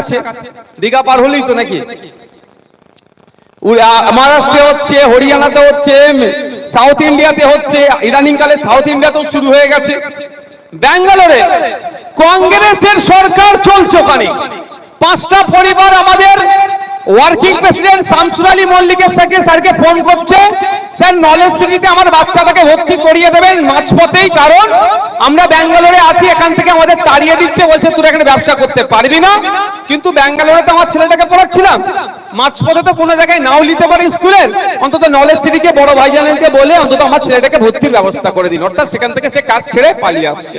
আছে, দীঘা পার হলেই তো নাকি। মহারাষ্ট্রে হচ্ছে, হরিয়ানাতে হচ্ছে, সাউথ ইন্ডিয়াতে হচ্ছে, ইদানিং কালে সাউথ ইন্ডিয়াতেও শুরু হয়ে গেছে। ব্যাঙ্গালোরে কংগ্রেসের সরকার চলছে, ওখানে 5টা পরিবার আমাদের ওয়ার্কিং প্রেসিডেন্ট শামসুর আলী মল্লিকের সাথে স্যারকে ফোন করছে, স্যার নলেজ সিটিতে আমার বাচ্চাটাকে ভর্তি করিয়ে দেবেন মাঝপথেই, কারণ আমরা ব্যাঙ্গালোরে আছি, এখান থেকে আমাদের তাড়িয়ে দিচ্ছে, বলছে তোরা এখানে ব্যবসা করতে পারবি না। কিন্তু ব্যাঙ্গালোরে তো আমার ছেলেটাকে পড়াচ্ছিলাম, মাঝপথে তো কোনো জায়গায় নাও নিতে পারে স্কুলের, অন্তত নলেজ সিটিকে বড় ভাইজানকে বলে অন্তত আমার ছেলেটাকে ভর্তির ব্যবস্থা করে দিন। অর্থাৎ সেখান থেকে সে কাজ ছেড়ে পালিয়ে আসছে।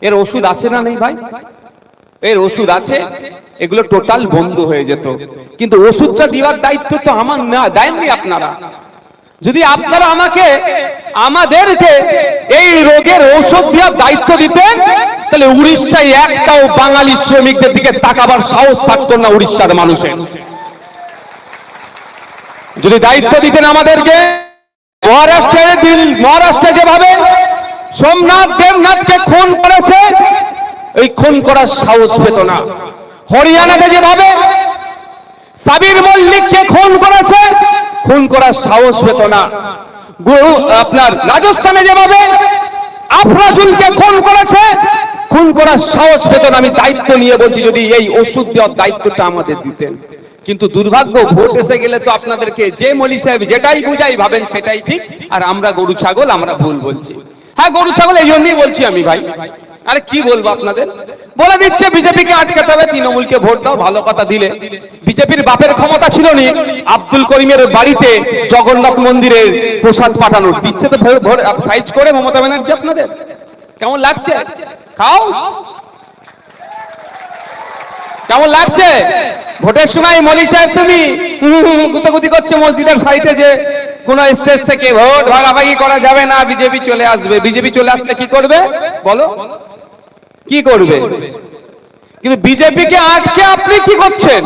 এর ওষুধ আছে না নেই ভাই? এর ওষুধ আছে, এগুলো টোটাল বন্ধ হয়ে যেত। কিন্তু ওষুধটা দেওয়ার দায়িত্ব তো আমার না, দেননি আপনারা। যদি আপনারা আমাদেরকে এই রোগের ঔষধ দেওয়ার দায়িত্ব দিতেন, তাহলে উড়িষ্যায় একটাও বাঙালি শ্রমিকদের দিকে তাকাবার সাহস থাকতো না উড়িষ্যার মানুষের। যদি দায়িত্ব দিতেন আমাদেরকে, মহারাষ্ট্রে যেভাবে সোমনাথ দেবনাথকে খুন করেছে, এই খুন করার সাহস পেত না। হরিয়ানাতে যেভাবে সাবির মল্লিককে খুন করেছে, খুন করার সাহস পেত না। আপনার রাজস্থানে যেভাবে আফরাজুলকে খুন করেছে, খুন করার সাহস পেত না। আমি দায়িত্ব নিয়ে বলছি, যদি এই ওষুধ দেওয়ার দায়িত্বটা আমাদের দিতেন। কিন্তু দুর্ভাগ্য, ভোট এসে গেলে তো আপনাদেরকে যে মলি সাহেব যেটাই বুঝাই ভাবেন সেটাই ঠিক, আর আমরা গরু ছাগল, আমরা ভুল বলছি। হ্যাঁ, গরু ছাগল এই জন্যই বলছি আমি ভাই। আরে কি বলবো আপনাদের, বলে দিচ্ছে বিজেপিকে আটকাতে হবে, তৃণমূলকে ভোট দাও। ভালো কথা দিলে, বিজেপির বাপের ক্ষমতা ছিল নি আব্দুল করিমের বাড়িতে জগন্নাথ মন্দিরের প্রসাদ পাঠানোর, দিচ্ছে তো সাইজ করে মমতা ব্যানার্জি। আপনাদের কেমন লাগছে? খাও, কেমন লাগছে? ভোটের সময় মলি সাহেব তুমি গুতাগুতি করছে মসজিদের সাইডে, যে কোন স্টেজ থেকে ভোট ভাগাভাগি করা যাবে না, বিজেপি চলে আসবে। বিজেপি চলে আসলে কি করবে বলো? কি করবে? কিন্তু বিজেপিকে আটকে আপনি কি করছেন?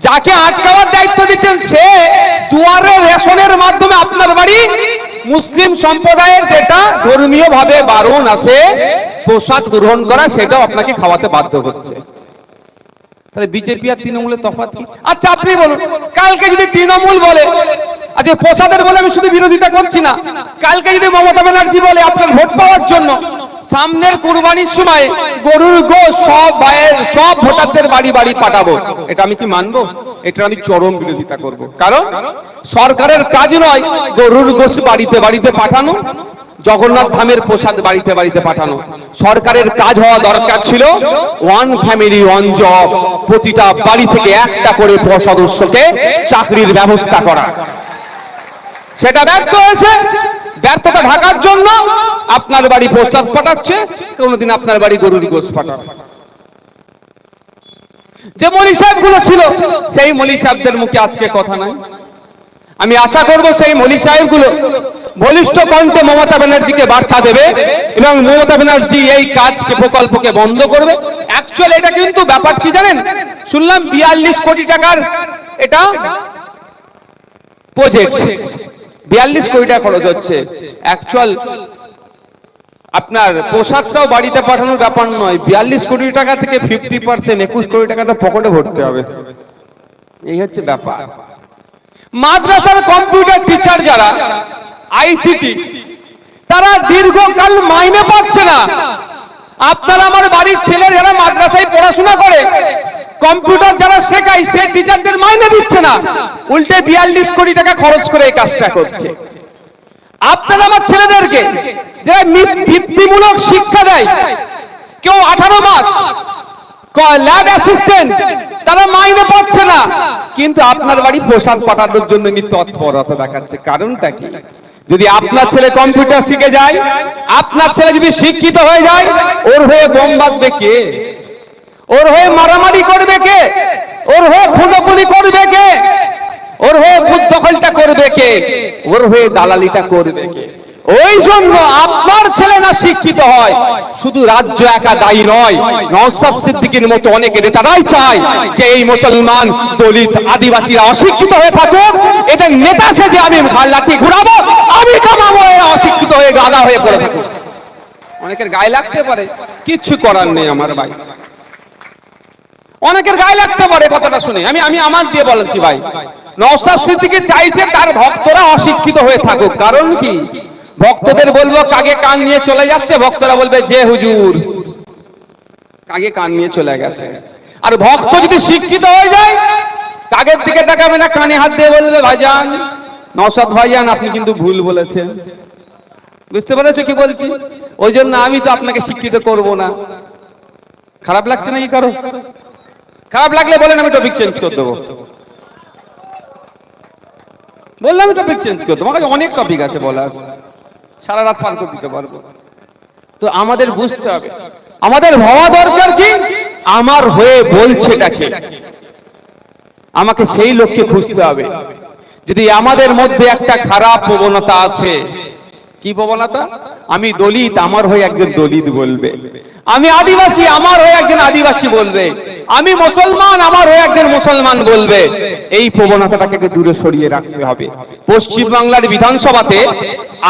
যাকে আটকাবার দায়িত্ব দিচ্ছেন সে দুয়ারে রেশনের মাধ্যমে আপনার বাড়ি মুসলিম সম্প্রদায়ের যেটা ধর্মীয় ভাবে বারণ আছে প্রসাদ গ্রহণ করা, সেটাও আপনাকে খাওয়াতে বাধ্য হচ্ছে। তাহলে বিজেপি আর তৃণমূলের তফাৎ কি? আচ্ছা আপনি বলুন, কালকে যদি তৃণমূল বলে, আচ্ছা প্রসাদের বলে আমি শুধু বিরোধিতা করছি না, কালকে যদি মমতা ব্যানার্জি বলে আপনার ভোট পাওয়ার জন্য সামনের কুরবানির সময় গরুর গোশ সব ভোটারদের বাড়ি বাড়ি পাঠাবো, এটা আমি কি মানবো? এটা আমি চরম বিরোধিতা করব। কারণ সরকারের কাজ নয় গরুর গোশ বাড়িতে বাড়িতে পাঠানো, জগন্নাথ ধামের প্রসাদ বাড়িতে বাড়িতে পাঠানো। সরকারের কাজ হওয়া দরকার ছিল ওয়ান ফ্যামিলি ওয়ান জব, প্রতিটা বাড়ি থেকে একটা করে সদস্যকে চাকরির ব্যবস্থা করা। সেটা ব্যর্থ হয়েছে। ব্যর্থতা ঢাকার জন্য আপনার বাড়ি প্রসাদ পাঠাচ্ছে, কোনদিন আপনার বাড়ি গরুর গোশ পাঠাবে। যে মলি সাহেব গুলো ছিল সেই মলি সাহেবদের মুখে আজকে কথা নাই। আমি আশা করব সেই মলি সাহেব গুলো বলিষ্ঠ কণ্ঠে মমতা ব্যানার্জিকে বার্তা দেবে এবং মমতা ব্যানার্জি এই কাজকে প্রকল্পকে বন্ধ করবে। অ্যাকচুয়ালি এটা কিন্তু ব্যাপার কি জানেন, শুনলাম 42 কোটি টাকার এটা প্রজেক্ট, 42 কোটি টাকা খরচ হচ্ছে। অ্যাকচুয়াল আপনার প্রসাদটাও বাড়িতে পাঠানোর ব্যাপার নয়, 42 কোটি টাকা থেকে 50% 21 কোটি টাকাটা পকেটে ভরতে হবে, এই হচ্ছে ব্যাপার। মাদ্রাসার কম্পিউটার টিচার যারা আইসিটি, তারা দীর্ঘকাল মাইনে পাচ্ছে না। আপনারা আমার বাড়ির ছেলে যারা মাদ্রাসায় পড়াশোনা করে, কম্পিউটার যারা শেখায়, সে টিচারদের মাইনে দিচ্ছে না, উল্টে 42 কোটি টাকা খরচ করে এই কাজটা করছে। আপনারা আমার ছেলেদেরকে যে বৃত্তিমূলক শিক্ষা দেয়, কেউ 18 মাস ল্যাব অ্যাসিস্ট্যান্ট, তারা মাইনে পাচ্ছে না, কিন্তু আপনার বাড়ি প্রসাদ পাঠানোর জন্য তৎপরতা দেখাচ্ছে। কারণটা কি? যদি আপনার ছেলে কম্পিউটার শিখে যায়, আপনার ছেলে যদি শিক্ষিত হয়ে যায়, ওর হয়ে বোম বাঁধবে কে? ওর হয়ে মারামারি করবে কে? ওর হয়ে খুনোখুনি করবে কে? ওর হয়ে বুথ দখলটা করবে কে? ওর হয়ে দালালিটা করবে কে? ওই জন্য আপনার ছেলে না শিক্ষিত হয়, শুধু রাজ্য একা দায়ী নয়, নওশাদ সিদ্দিকীর মতো অনেক নেতারাই চায় যে এই মুসলমান দলিত আদিবাসীরা অশিক্ষিত হয়ে থাকুক, এটা নেতা সেজে আমি লাঠি ঘুরাবো, আমি কামাবো, এরা অশিক্ষিত হয়ে গাদা হয়ে পড়ে থাকুক। অনেকের গায়ে লাগতে পারে, কিচ্ছু করার নেই আমার ভাই। অনেকের গায়ে লাগতে পারে কথাটা শুনে, আমি আমার দিয়ে বলেছি ভাই, নওশাদ সিদ্দিকী চাইছে তার ভক্তরা অশিক্ষিত হয়ে থাকুক। কারণ কি, ভক্তদের বলবো কাগে কান নিয়ে চলে যাচ্ছে, ভক্তরা বলবে যে হুজুর কাগে কান নিয়ে চলে গেছে। আর ভক্ত যদি শিক্ষিত হয়ে যায়, কাগের দিকে তাকাবে না, কানে হাত দিয়ে বলবে ভাইজান, নওশাদ ভাইজান আপনি কিন্তু ভুল বলেছেন। বুঝতে পেরেছো কি বলছি? ওই জন্য আমি তো আপনাকে শিক্ষিত করব না। খারাপ লাগছে নাকি কারো? খারাপ লাগলে বলেন, আমি টপিক চেঞ্জ করে দেবো। বললাম আমি টপিক চেঞ্জ করে দেবো, আমার কাছে অনেক টপিক আছে বলার, সারা রাত পার করে দিতে পারবো। তো আমাদের বুঝতে হবে, আমাদের ভাবা দরকার কি আমার হয়ে বলছেটাকে, আমাকে সেই লোককে খুঁজতে হবে। যদি আমাদের মধ্যে একটা খারাপ প্রবণতা আছে, কি প্রবণতা? আমি দলিত, আমার হয়ে একজন দলিত বলবে। আমি আদিবাসী, আমার হয়ে একজন আদিবাসী বলবে। আমি মুসলমান, আমার হয়ে একজন মুসলমান বলবে। এই প্রবণতাটাকে দূরে সরিয়ে রাখতে হবে। পশ্চিম বাংলার বিধানসভাতে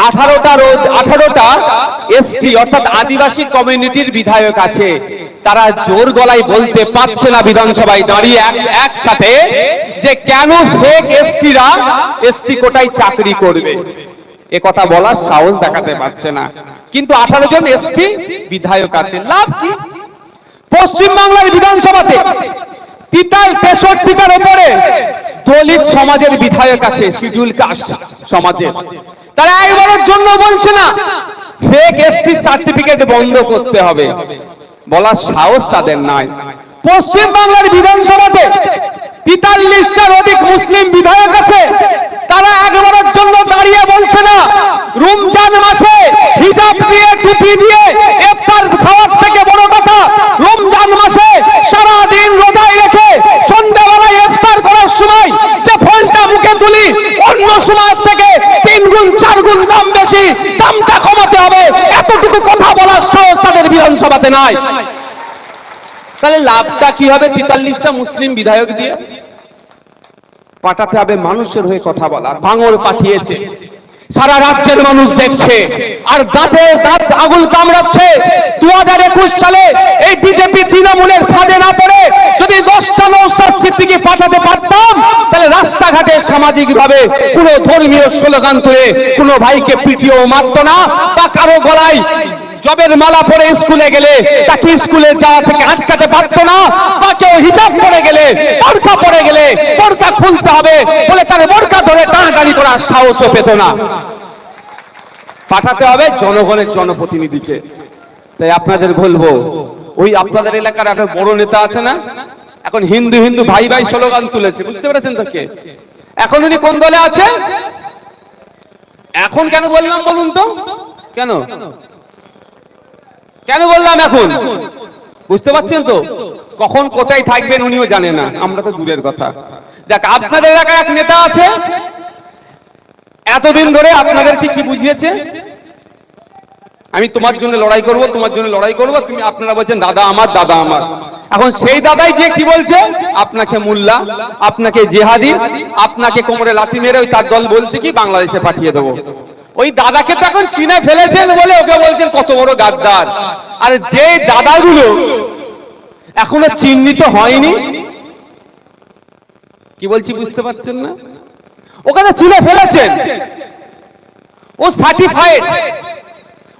18টা এসটি অর্থাৎ আদিবাসী কমিউনিটির বিধায়ক আছে। তারা জোর গলায় বলতে পারছে না বিধানসভায় দাঁড়িয়ে একসাথে যে কেন ফেক এসটিরা এসটি কোটায় চাকরি করবে, এ কথা বলার সাহস দেখাতে পারছে না। কিন্তু 18 জন এসটি বিধায়ক আছে, লাভ কি? পশ্চিম বাংলার বিধানসভাতে 63টার উপরে দলিত সমাজের বিধায়ক আছে, শিডিউল কাস্ট সমাজের। তারা একবারের জন্য বলছে না ফেক এসটি সার্টিফিকেট বন্ধ করতে হবে, বলার সাহস তাদের নাই। পশ্চিম বাংলার বিধানসভাতে 43টার অধিক মুসলিম বিধায়ক আছে, তারা একবারের জন্য দাঁড়িয়ে বলছে না রমজান মাসে হিজাব দিয়ে টুপি দিয়ে ইফতার খাওয়ার থেকে বড় কথা রমজান মাসে সারা দিন রোজায় রেখে সন্ধ্যাবেলায় ইফতার করার সময় যে ফোনটা মুখে তুলি অন্য সময় থেকে 3 গুণ 4 গুণ দাম বেশি, দামটা কমাতে হবে, এতটুকু কথা বলার সাহস তাদের বিধানসভাতে নাই। তাহলে লাভটা কি হবে? 43টা মুসলিম বিধায়ক দিয়ে পাঠাতে হবে মানুষের হয়ে কথা বলা। ভাঙর পাঠিয়েছে, সারা রাজ্যের মানুষ দেখছে, আর দাঁতে দাঁত আগুল কামড়াচ্ছে। 2021 সালে এই বিজেপি তৃণমূলের ফাঁদে না পড়ে যদি 10টা নওশাদ সিদ্দিকী পাঠাতে পারতাম, তাহলে রাস্তাঘাটে সামাজিক ভাবে কোনো ধর্মীয় স্লোগান তুলে কোনো ভাইকে পিটিও মারতো না, বা কারো গলায় জবের মালা পরে স্কুলে গেলে তাকে স্কুলে যাওয়া থেকে আটকাতে পারতো না, বা কেউ হিজাব পরে গেলে বোরকা পরে গেলে বোরকা খুলতে হবে বলে তার বোরকা ধরে টানাটানি করার সাহসও পেত না। পাঠাতে হবে জনগণের জনপ্রতিনিধিকে। তাই আপনাদের বলবো, ওই আপনাদের এলাকার একটা বড় নেতা আছে না, এখন হিন্দু হিন্দু ভাই ভাই স্লোগান তুলেছে, বুঝতে পেরেছেন তো? কে এখন উনি কোন দলে আছে? এখন কেন বললাম বলুন তো? কেন কেন বললাম এখন? বুঝতে পারছেন তো? কখন কোথায় থাকবেন উনিও জানে না, আমরা তো দূরের কথা। দেখ, আপনাদের এলাকায় এক নেতা আছে, এতদিন ধরে আপনাদেরকে কি বুঝিয়েছে? আমি তোমার জন্য লড়াই করব, তোমার জন্য লড়াই করব, তুমি আপনারা বলছেন দাদা আমার, দাদা আমার। এখন সেই দাদাই যে কি বলছে, আপনাকে মোল্লা, আপনাকে জেহাদি, আপনাকে কোমরে লাথি মেরে ওই তার দল বলছে কি বাংলাদেশে পাঠিয়ে দেবো। ওই দাদাকে তো এখন চিনে ফেলেছেন বলে ওকে বলছেন কত বড় গাদ্দার। আর যে দাদাগুলো এখনো চিহ্নিত হয়নি, কি বলছি বুঝতে পারছেন না? ওকে তো চিনে ফেলেছেন, ও সার্টিফাইড,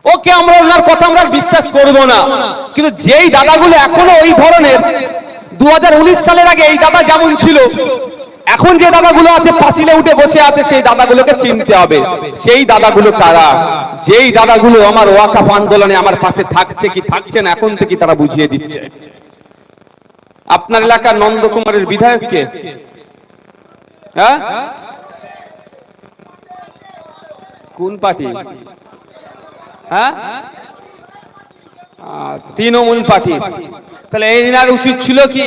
ওকে আমরা ওনার কথা আমরা বিশ্বাস করব না। কিন্তু যেই দাদাগুলো এখনো ওই ধরনের, 2019 সালের আগে এই দাদা যেমন ছিল, এখন যে দাদাগুলো আছে পাঁচিলে উঠে বসে আছে, সেই দাদাগুলোকে চিনতে হবে। সেই দাদাগুলো কারা? যেই দাদাগুলো আমার ওয়াকফ আন্দোলনে আমার পাশে থাকছে কি থাকছে না, এখন থেকে তারা বুঝিয়ে দিচ্ছে। আপনার এলাকার নন্দকুমারের বিধায়ক কে? হ্যাঁ, কোন পার্টি? হ্যাঁ, তৃণমূল পার্টি। তাহলে এনার উচিত ছিল কি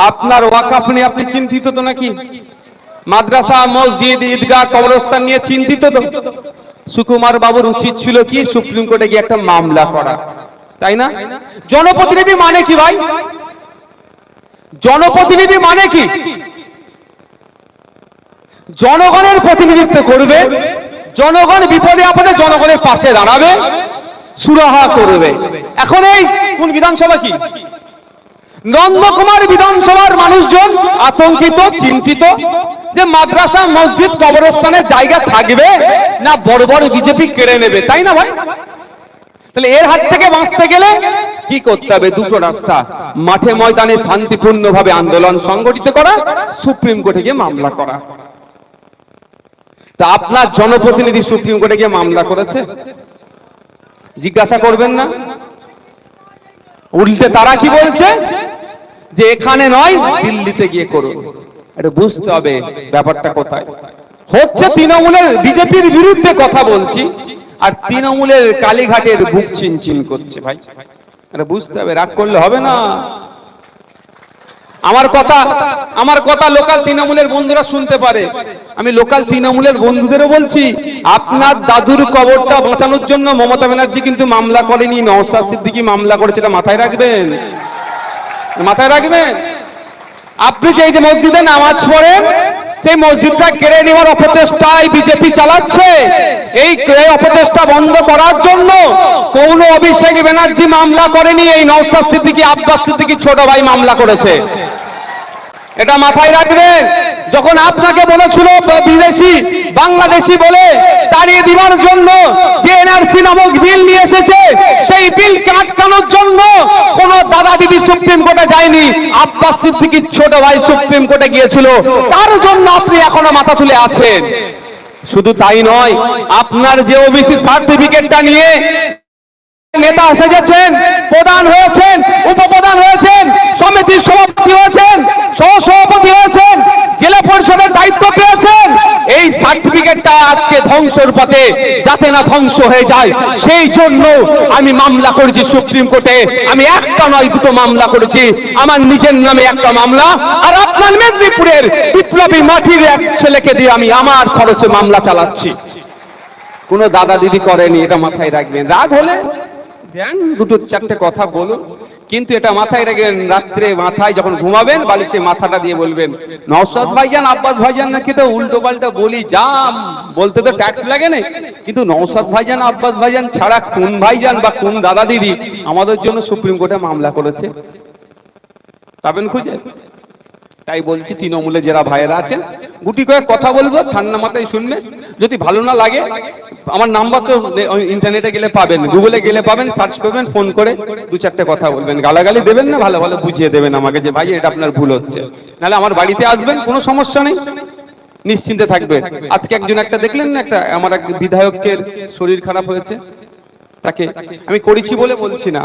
আপনার ওয়াকফ নিয়ে আপনি চিন্তিত তো নাকি? মাদ্রাসা, মসজিদ, ঈদগাহ, কবরস্থান নিয়ে চিন্তিত তো? সুকুমার বাবুর উচিত ছিল কি সুপ্রিম কোর্টে গিয়ে একটা মামলা করা, তাই না? জনপ্রতিনিধি মানে কি ভাই? জনপ্রতিনিধি মানে কি? জনগণের প্রতিনিধিত্ব করবে, জনগণ বিপদে আপদে জনগণের পাশে দাঁড়াবে, সুরাহা করবে। এখন এই কোন বিধানসভা কি নন্দকুমার বিধানসভার মানুষজন আতঙ্কিত, চিন্তিত যে মাদ্রাসা, মসজিদ, কবরস্থানের জায়গা থাকবে না বড় বড় বিজেপি কেড়ে নেবে, তাই না ভাই? তাহলে এর হাত থেকে বাঁচতে গেলে কি করতে হবে? দুটো রাস্তা, মাঠে ময়দানে শান্তিপূর্ণভাবে আন্দোলন সংগঠিত করা, সুপ্রিম কোর্টে গিয়ে মামলা করা। তা আপনার জনপ্রতিনিধি সুপ্রিম কোর্টে গিয়ে মামলা করেছে? জিজ্ঞাসা করবেন না? উল্টে তারা কি বলছে যে এখানে নয় দিল্লিতে গিয়ে করুন। এটা বুঝতে হবে ব্যাপারটা কোথায় হচ্ছে। তৃণমূলের, বিজেপির বিরুদ্ধে কথা বলছি, আর তৃণমূলের কালীঘাটের বুক চিনচিন করছে ভাই। এটা বুঝতে হবে, রাগ করলে হবে না। আমার কথা লোকাল তৃণমূলের বন্ধুরা শুনতে পারে। আমি লোকাল তৃণমূলের বন্ধুদেরও বলছি, আপনার দাদুর কবরটা বাঁচানোর জন্য মমতা ব্যানার্জি কিন্তু মামলা করেনি, নওশাদ সিদ্দিকী মামলা করেছে। এটা মাথায় রাখবেন, মাথায় রাখবেন। আপনি যে এই যে মসজিদে নামাজ পড়েন, সেই মসজিদটা কেড়ে নেওয়ার অপচেষ্টায় বিজেপি চালাচ্ছে। এই অপচেষ্টা বন্ধ করার জন্য কোন অভিষেক ব্যানার্জি মামলা করেনি, এই নওশাদ সিদ্দিকী, আব্বাস সিদ্দিকীর ছোট ভাই মামলা করেছে। এটা মাথায় রাখবেন। যখন আপনাকে বলেছিল বিদেশি বাংলাদেশি বলে তাড়িয়ে দিবার জন্য যে এনআরসি নামক বিল নিয়ে এসেছে, সেই বিলকে আটকানোর জন্য কোন দাদা দিদি সুপ্রিম কোর্টে যায়নি, আব্বাস সিদ্দিকীর ছোট ভাই সুপ্রিম কোর্টে গিয়েছিল। তার জন্য আপনি এখনো মাথা তুলে আছেন। শুধু তাই নয়, আপনার যে ওবিসি সার্টিফিকেটটা নিয়ে নেতা সেজেছেন, প্রধান হয়েছেন, উপপ্রধান হয়েছেন, সমিতির সভাপতি হয়েছেন, সহসভাপতি হয়েছেন, জেলা পরিষদের দায়িত্ব পেয়েছেন, এই সার্টিফিকেটটা আজকে ধ্বংসের পথে, যাতে না ধ্বংস হয়ে যায় সেই জন্য আমি মামলা করেছি সুপ্রিম কোর্টে। আমি একটা নয় দুটো মামলা করেছি, আমার নিজের নামে একটা মামলা, আর আপনার মেদিনীপুরের বিপ্লবী মাটির এক ছেলেকে দিয়ে আমি আমার খরচে মামলা চালাচ্ছি। কোনো দাদা দিদি করেনি, এটা মাথায় রাখবেন। রাগ হলে দেন দুটো চারটে কথা বলুন, কিন্তু এটা মাথায় রাখবেন। রাত্রে মাথায় যখন ঘুমাবেন বালিশে মাথাটা দিয়ে বলবেন, নওশাদ ভাইজান, আব্বাস ভাইজান নাকি তো উল্টো পাল্টা বলি, যা বলতে তো ট্যাক্স লাগে না, কিন্তু নওশাদ ভাইজান, আব্বাস ভাইজান ছাড়া কোন ভাইজান বা কোন দাদা দিদি আমাদের জন্য সুপ্রিম কোর্টে মামলা করেছে? পাবেন খুঁজে? তাই বলছি, তৃণমূলে যারা ভাইয়েরা আছেন গুটি কয়েক কথা বলবো, ঠান্ডা মাথায় শুনবে। যদি ভালো না লাগে, আমার নাম্বার তো ইন্টারনেটে গেলে পাবেন, গুগলে গেলে পাবেন, সার্চ করবেন, ফোন করে দু চারটে কথা বলবেন। গালাগালি দেবেন না, ভালো ভালো বুঝিয়ে দেবেন আমাকে যে ভাই এটা আপনার ভুল হচ্ছে। নাহলে আমার বাড়িতে আসবেন, কোনো সমস্যা নেই, নিশ্চিন্তে থাকবে। আজকে একজন একটা দেখলেন না, একটা আমার এক বিধায়কের শরীর খারাপ হয়েছে, তাকে আমি করেছি বলে বলছি না,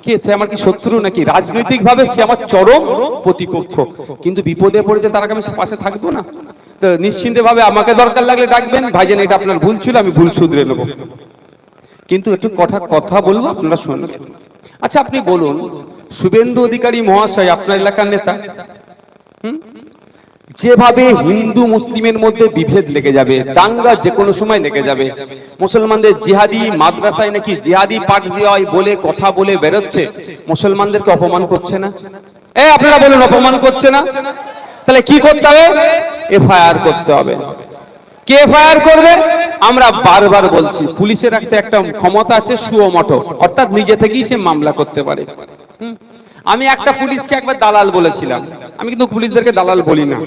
কে সে আমার কি শত্রু নাকি? রাজনৈতিক ভাবে সে আমার চরম প্রতিপক্ষ, কিন্তু বিপদে পড়েছে তার আমি পাশে থাকবো না? তো নিশ্চিন্তে ভাবে আমাকে দরকার লাগলে ডাকবেন, ভাইজান এটা আপনার ভুল ছিল, আমি ভুল শুধরে নেবো। কিন্তু একটু কথা বলবো, আপনারা শুনবেন। আচ্ছা আপনি বলুন, শুভেন্দু অধিকারী মহাশয় আপনার এলাকার নেতা, যেভাবে হিন্দু মুসলিমের মধ্যে বিভেদ লেগে যাবে, দাঙ্গা যে কোনো সময় লেগে যাবে, মুসলমানদের জিহাদি মাদ্রাসায় নাকি জিহাদি পাঠ দেওয়া হয় বলে কথা বলে বেরোচ্ছে, মুসলমানদেরকে অপমান করছে না? আপনারা বলুন, অপমান করছে না? তাহলে কি করতে হবে? এফআইআর করতে হবে। কে এফআইআর করবে? আমরা বারবার বলছি, পুলিশের একটা ক্ষমতা আছে সুমোটো, অর্থাৎ নিজে থেকেই সে মামলা করতে পারে। আমি একটা পুলিশকে একবার দালাল বলেছিলাম, আমি কিন্তু পুলিশদেরকে দালাল বলি না,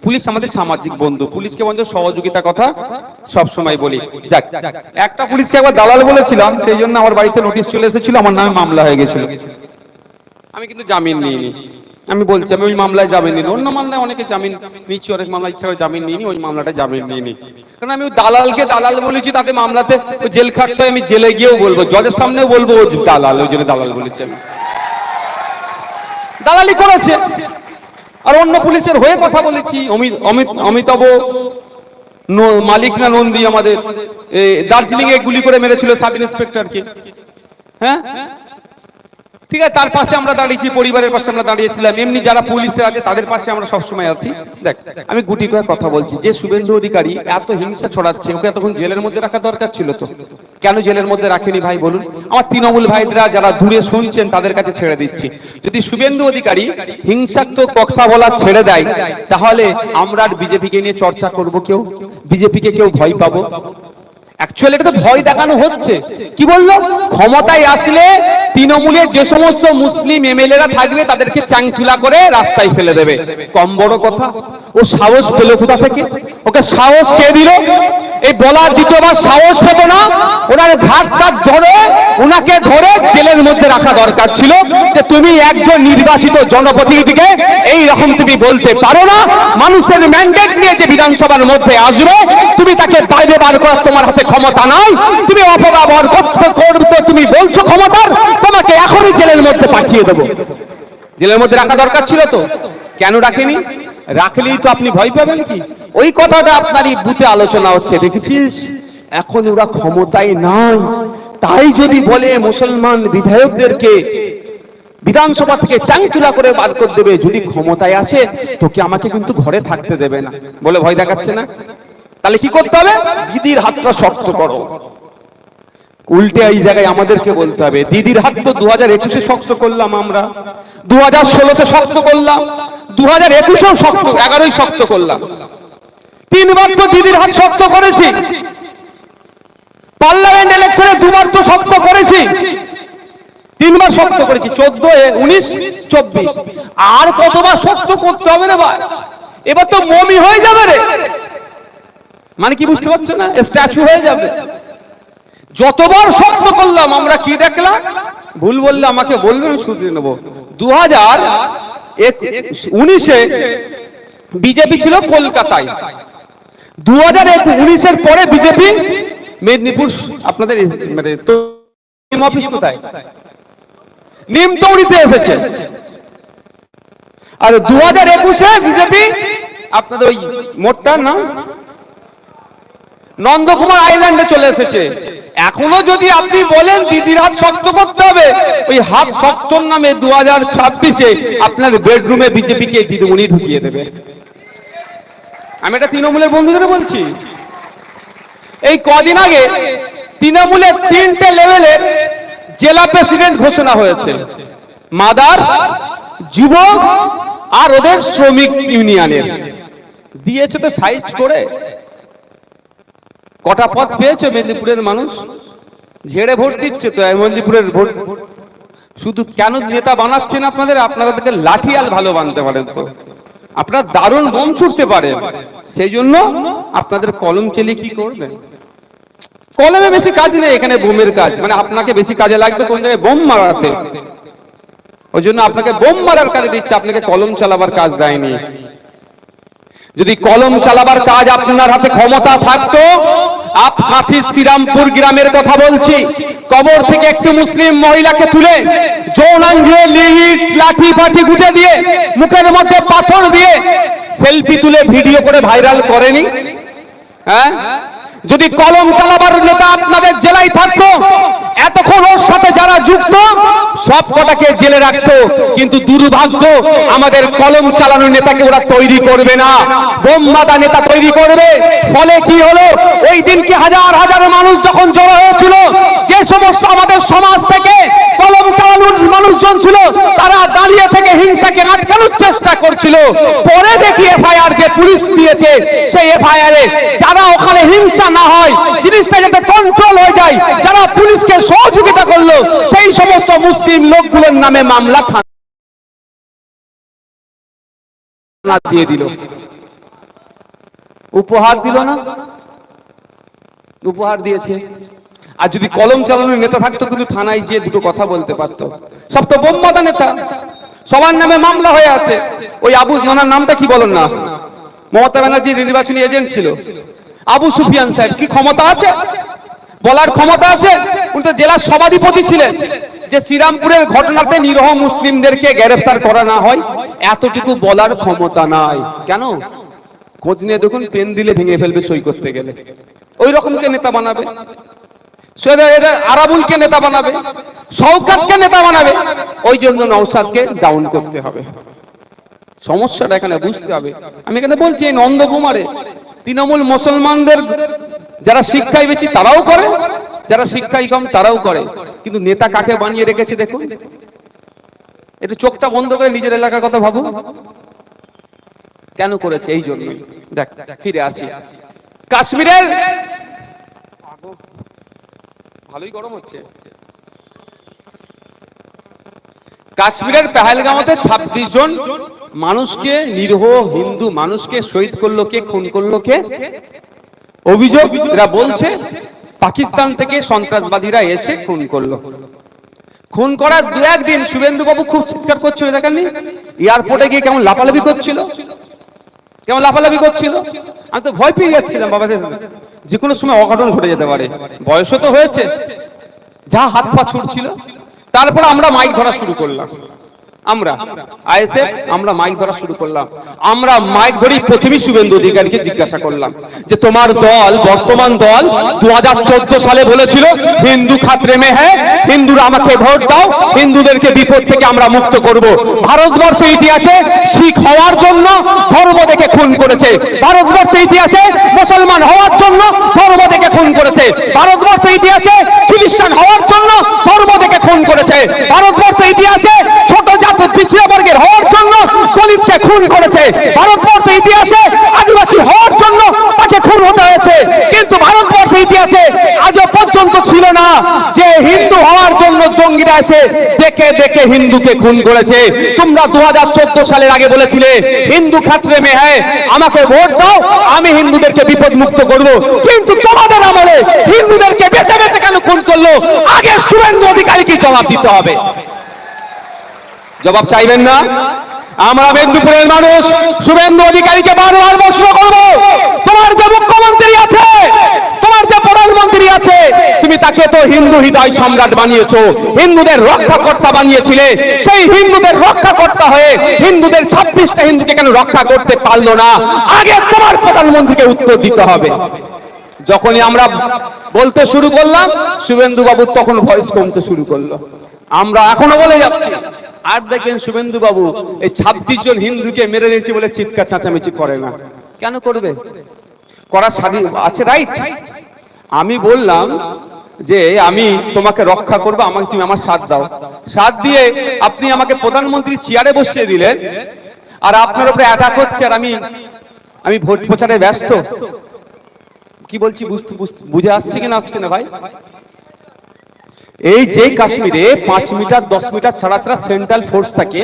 পুলিশ আমাদের সামাজিক বন্ধু, পুলিশকে বন্ধু সহযোগিতা কথা সব সময় বলি। যাক, একটা পুলিশকে একবার দালাল বলেছিলাম, সেই জন্য আমার বাড়িতে নোটিশ চলে এসেছিল, আমার নামে মামলা হয়ে গেছিল। আমি কিন্তু জামিন নিইনি, আমি বলছি আমি ওই মামলায় জামিন নিইনি। অন্য মামলায় অনেকে জামিন নিচ্ছি, অনেক মামলা ইচ্ছা করে জামিন নিইনি, ওই মামলাটা জামিন নিইনি, কারণ আমি দালালকে দালাল বলেছি, তাতে মামলাতে জেল খাটতে হয়। আমি জেলে গিয়েও বলবো, জজের সামনেও বলবো ও দালাল, ওই জন্য দালাল বলেছি আমি। দালালি করেছে। আর অন্য পুলিশের হয়ে কথা বলেছি, অমিতাভ মালিক না নন্দী আমাদের দার্জিলিং এ গুলি করে মেরেছিল সাব ইন্সপেক্টরকে, হ্যাঁ ঠিক আছে, তার পাশে আমরা দাঁড়িয়েছি, পরিবারের পাশে আমরা দাঁড়িয়েছিলাম। এমনি যারা পুলিশে আছে তাদের পাশে আমরা সবসময় আছি। দেখ, আমি গুটি কয়েক কথা বলছি, যে শুভেন্দু অধিকারী এত হিংসা ছড়াচ্ছে, ওকে এতক্ষণ জেলের মধ্যে রাখা দরকার ছিল তো, কেন জেলের মধ্যে রাখেনি ভাই বলুন? আমার তৃণমূল ভাইরা যারা দূরে শুনছেন তাদের কাছে ছেড়ে দিচ্ছি, যদি শুভেন্দু অধিকারী হিংসাত্মক কথা বলা ছেড়ে দেয়, তাহলে আমরা আর বিজেপিকে নিয়ে চর্চা করব কেউ? বিজেপিকে কেউ ভয় পাবো? অ্যাকচুয়ালি এটা তো ভয় দেখানো হচ্ছে। কি বললো? ক্ষমতায় আসলে তৃণমূলের যে সমস্ত মুসলিম এমএলএরা থাকবে তাদেরকে চাংতুলা করে রাস্তায় ফেলে দেবে। কম বড় কথা? ও সাহস পেল কোথা থেকে? ওকে সাহস কে দিল? এই বলার দ্বিতীয়বার সাহস পেত না? ওনার ঘাট ধরে ওনাকে ধরে জেলের মধ্যে রাখা দরকার ছিল, যে তুমি একজন নির্বাচিত জনপ্রতিনিধিকে এই রকম তুমি বলতে পারো না। মানুষের ম্যান্ডেট নিয়ে যে বিধানসভার মধ্যে আসবে তুমি তাকে বাইরে বার করার তোমার হাতে ক্ষমতা নাই। তুমি অপব্যবহার করতে তুমি বলছো ক্ষমতার, তোমাকে এখনই জেলের মধ্যে পাঠিয়ে দেবো। জেলের মধ্যে রাখা দরকার ছিল তো, কেন রাখেনি? রাখলেই তো আপনি ভয় পাবেন কি? ওই কথাটা আপনারই বুথে আলোচনা হচ্ছে, দেখেছিস এখন ওরা ক্ষমতায় নাই, তাই যদি বলে মুসলমান বিধায়কদেরকে বিধানসভা থেকে চাংতুলা করে বার করে দেবে, যদি ক্ষমতায় আসে তোকে আমাকে কিন্তু ঘরে থাকতে দেবে না বলে ভয় দেখাচ্ছে না। তাহলে কি করতে হবে? দিদির হাতটা শক্ত করো। উল্টে এই জায়গায় আমাদেরকে বলতে হবে, দিদির হাত তো 2021-এ শক্ত করলাম আমরা, 2016-তে শক্ত করলাম, 2021-এও শক্ত, 11-ই শক্ত করলাম, 3 বার তো দিদির হাত শক্ত করেছি। পার্লামেন্ট ইলেকশনে 2 বার তো শক্ত করেছি, 3 বার শক্ত করেছি, 14, 19, 24। আর কতবার শক্ত করতে হবে রে ভাই? এবার তো মমি হয়ে যাবে রে। মানে কি বুঝতে পারছো না? স্ট্যাচু হয়ে যাবে। যতবার শক্ত করলাম আমরা কি দেখলাম? ভুল বললে আমাকে বলবেন, শুধরে নেব। 2019-এ বিজেপি ছিল কলকাতায়, 2019-এর পরে বিজেপি মেদিনীপুর, আপনাদের মানে অফিস কোথায়? নিমতৌড়িতে এসেছে। আর 2021-এ বিজেপি আপনাদের ওই মোটটার নাম নন্দকুমার আইল্যান্ডে চলে এসেছে। এখনো যদি আপনি বলেন দিদির হাত শক্ত করতে হবে, ওই হাত শক্তর নামে 2026-এ আপনার বেডরুমে বিজেপিকে দিদিমণি ঢুকিয়ে দেবে। আমি এটা তৃণমূলের বন্ধুদের বলছি। এই কদিন আগে তৃণমূলের 3টে লেভেলের জেলা প্রেসিডেন্ট ঘোষণা হয়েছে, মাদার, যুব আর ওদের শ্রমিক ইউনিয়নের। দিয়েছে তো সাইজ করে। কটা পদ পেয়েছে মেদিনীপুরের মানুষ? ঝেড়ে ভোট দিচ্ছে তো মেদিনীপুরের ভোট। শুধু কেন নেতা বানাচ্ছেন আপনাদের? আপনাদেরকে লাঠিয়াল ভালো বানতে পারেন তো, আপনারা দারুণ বোম ছুটতে পারেন, সেই জন্য আপনাদের কলম চেলে কি করবেন? কলমে বেশি কাজ নেই, এখানে বোমের কাজ। মানে আপনাকে বেশি কাজে লাগবে কোন জায়গায়? বোম মারাতে। ওই জন্য আপনাকে বোম মারার কাজে দিচ্ছে, আপনাকে কলম চালাবার কাজ দেয়নি। যদি কলম চালাবার কাজ আপনার হাতে ক্ষমতা থাকতো, কাঁথির শ্রীরামপুর গ্রামের কথা বলছি, কবর থেকে একটি মুসলিম মহিলাকে তুলে যৌনাঙ্গে লাঠি ফাঠি গুঁজে দিয়ে মুখের মধ্যে পাথর দিয়ে সেলফি তুলে ভিডিও করে ভাইরাল করেনি? হ্যাঁ, যদি কলম চালাবার নেতা আপনাদের জেলায় থাকতো, এতক্ষণ ওর সাথে যারা যুক্ত সব কটাকে জেলে রাখতো। কিন্তু দুর্ভাগ্য, আমাদের কলম চালানোর নেতাকে ওরা তৈরি করবে না, বোমবাদা নেতা তৈরি করবে। ফলে কি হলো? ওই দিনকে হাজার হাজার মানুষ যখন জড়ো হয়েছিল, যে সমস্ত আমাদের সমাজ থেকে কলম চালানোর মানুষজন ছিল, তারা দাঁড়িয়ে থেকে হিংসাকে আটকানোর চেষ্টা করছিল। পরে দেখি এফআইআর যে পুলিশ দিয়েছে, সেই এফআইআরে যারা ওখানে হিংসা না হয়, জিনিসটা যাতে কন্ট্রোল হয়ে যায়, যারা পুলিশকে সহযোগিতা করলো, সেই সমস্ত মুসলিম লোকগুলোর নামে মামলা থানা দিয়ে দিল। উপহার দিল না? উপহার দিয়েছে। আর যদি কলম চালানোর নেতা থাকতো, কিন্তু থানায় গিয়ে দুটো কথা বলতে পারতো। সব তো বোমবাদা নেতা, সবার নামে মামলা হয়ে আছে। ওই আবু, ওনার নামটা কি বলেন না, মমতা ব্যানার্জির নির্বাচনী এজেন্ট ছিল আবু সুফিয়ান সাহেব। কি ক্ষমতা আছে? বলার ক্ষমতা আছে? উনি তো জেলার সভাধিপতি ছিলেন, যে শ্রীরামপুরের ঘটনাতে নিরহ মুসলিমদেরকে গ্রেফতার করা না হয়, এতটুকু বলার ক্ষমতা নাই। কেন? খোঁজ নিয়ে দেখুন, পেন দিলে ভেঙে ফেলবে সই করতে গেলে। ওই রকমকে নেতা বানাবে। আরাবুলকে নেতা বানাবে, শওকতকে নেতা বানাবে। ওই জন্য নওশাদকে ডাউন করতে হবে। সমস্যাটা এখানে বুঝতে হবে। আমি এখানে বলছি, এই নন্দকুমারে তৃণমূল মুসলমানদের যারা শিক্ষায় বেশি তারাও করে, যারা শিক্ষায় কম তারাও করে। কিন্তু নেতা কাকে বানিয়ে রেখেছে দেখুন। একটু চোখটা বন্ধ করে নিজের এলাকার কথা ভাবো, কেন করেছে? এই জন্য। দেখ, ফিরে আসি কাশ্মীরের ভালোই গরম হচ্ছে। কাশ্মীরের পেহেলগাঁওতে 26 জন মানুষকে, নিরীহ হিন্দু মানুষকে শহীদ করলো কে, খুন করলো কে? অভিযোগ এরা বলছে পাকিস্তান থেকে সন্ত্রাসবাদীরা এসে খুন করলো। খুন করার 2-1 দিন শুভেন্দু বাবু খুব চিৎকার করছিল, দেখেননি? এয়ারপোর্টে গিয়ে কেমন লাফালাফি করছিল, কেমন লাফালাফি করছিল। আমি তো ভয় পেয়ে যাচ্ছিলাম, বাবা যে কোনো সময় অঘটন ঘটে যেতে পারে, বয়সও তো হয়েছে। যা হাত পা ছুটছিল। তারপর আমরা মাইক ধরা শুরু করলাম, আমরা আইএসএফ আমরা মাইক ধরা শুরু করলাম। আমরা মাইক ধরেই প্রথমেই শুভেন্দু অধিকারীকে জিজ্ঞাসা করলাম যে তোমার দল, বর্তমান দল 2014 সালে বলেছিল হিন্দু খাতরে মে হ্যায়, হিন্দুরা আমাকে ভোট দাও, হিন্দুদেরকে বিপদ থেকে আমরা মুক্ত করব। ভারতবর্ষের ইতিহাসে শিখ হওয়ার জন্য ধর্ম দেখে খুন করেছে, ভারতবর্ষের ইতিহাসে মুসলমান হওয়ার জন্য ধর্ম দেখে খুন করেছে, ভারতবর্ষের ইতিহাসে খ্রিস্টান হওয়ার জন্য ধর্ম দেখে খুন করেছে, ভারতবর্ষের ইতিহাসে ছোট পিছিয়ে বর্গের হওয়ার জন্য দলিতকে খুন করেছে, ভারতবর্ষের ইতিহাসে আদিবাসী হওয়ার জন্য তাকে খুন হতে হয়েছে। কিন্তু ভারতবর্ষের ইতিহাসে আজও পর্যন্ত ছিল না যে হিন্দু হওয়ার জন্য জঙ্গিরা এসে দেখে দেখে হিন্দুকে খুন করেছে। তোমরা 2014 সালের আগে বলেছিলে হিন্দু খাতরে মে হ্যায়, আমাকে ভোট দাও, আমি হিন্দুদেরকে বিপদ মুক্ত করব। কিন্তু তোমাদের আমলে হিন্দুদেরকে বেছে বেছে কেন খুন করলো? আগে শুভেন্দু অধিকারীকে জবাব দিতে হবে। জবাব চাইবেন না? আমরা মেদিনীপুরের মানুষ শুভেন্দু অধিকারীকে বারবার প্রশ্ন করব, তোমার যে মুখ্যমন্ত্রী আছে, তোমার যে প্রধানমন্ত্রী আছে, তুমি তাকে তো হিন্দু হৃদয় সম্রাট বানিয়েছো, হিন্দুদের রক্ষাকর্তা বানিয়েছিলে। সেই হিন্দুদের রক্ষাকর্তা হয়ে হিন্দুদের 26টা হিন্দুকে কেন রক্ষা করতে পারলো না? আগে তোমার প্রধানমন্ত্রীকে উত্তর দিতে হবে। যখনই আমরা বলতে শুরু করলাম, শুভেন্দু বাবু তখন ভয়েস কমতে শুরু করলো। আমরা এখনো বলে যাচ্ছি, আর দেখবেন শুভেন্দু বাবু এই 26 জন হিন্দুকে মেরে দিয়েছি বলে চিৎকার চাচামেচি করে না। কেন করবে? করার স্বাধীন আছে, রাইট। আমি বললাম যে আমি তোমাকে রক্ষা করবো, আমাকে তুমি আমার সাথ দাও। সাথ দিয়ে আপনি আমাকে প্রধানমন্ত্রী চেয়ারে বসিয়ে দিলেন, আর আপনার উপরে অ্যাটাক হচ্ছে, আর আমি ভোট প্রচারে ব্যস্ত। কি বলছি বুঝে আসছে কিনা আসছে না ভাই? এই যে কাশ্মীরে 5 মিটার 10 মিটার ছাড়া ছাড়া সেন্ট্রাল ফোর্স থাকে,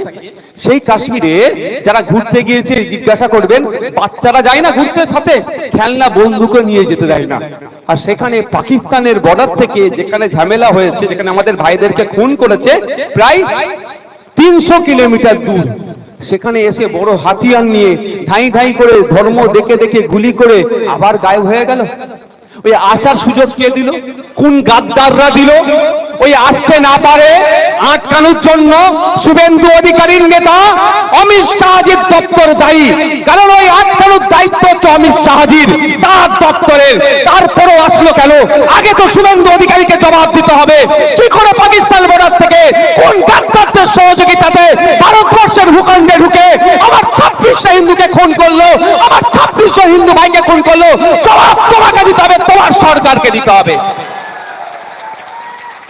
সেই কাশ্মীরে যারা ঘুরতে গিয়েছে জিজ্ঞাসা করবেন, বাচ্চারা যায় না ঘুরতে, সাথে খেলনা বন্দুকও নিয়ে যেতে দেয় না। আর সেখানে পাকিস্তানের বর্ডার থেকে যেখানে ঝামেলা হয়েছে, যেখানে আমাদের ভাইদেরকে খুন করেছে, প্রায় 300 কিলোমিটার দূর, সেখানে এসে বড় হাতিয়ার নিয়ে ধাই ধাই করে ধর্ম দেখে দেখে গুলি করে আবার গায়েব হয়ে গেল। ওই আসার সুযোগ কে দিল? কোন গাদ্দাররা দিল? ওই আসতে না পারে আটকানোর জন্য শুভেন্দু অধিকারীর নেতা অমিত শাহজির দপ্তর দায়ী। কারণ ওই আটকানোর দায়িত্ব হচ্ছে অমিত শাহজির, তার দপ্তরের। তারপরও আসলো কেন? আগে তো শুভেন্দু অধিকারীকে জবাব দিতে হবে। কি করে পাকিস্তান বর্ডার থেকে কোন গাদ্দারদের সহযোগিতাতে ভারতবর্ষের ভূখণ্ডে ঢুকে আমার 26টা হিন্দুকে খুন করলো, আমার 26 জন হিন্দু ভাইকে খুন করলো? জবাব তোমাকে দিতে হবে, তোমার সরকারকে দিতে হবে।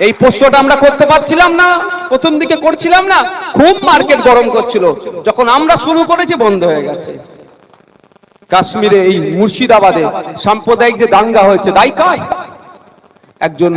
এই প্রশ্নটা আমরা করতে পারছিলাম না, প্রথম দিকে করছিলাম না, খুব মার্কেট গরম করছিল। যখন আমরা শুরু করেছি বন্ধ হয়ে গেছে। কাশ্মীরে এই মুর্শিদাবাদে সাম্প্রদায়িক যে দাঙ্গা হয়েছে, দায়ী কার? একজন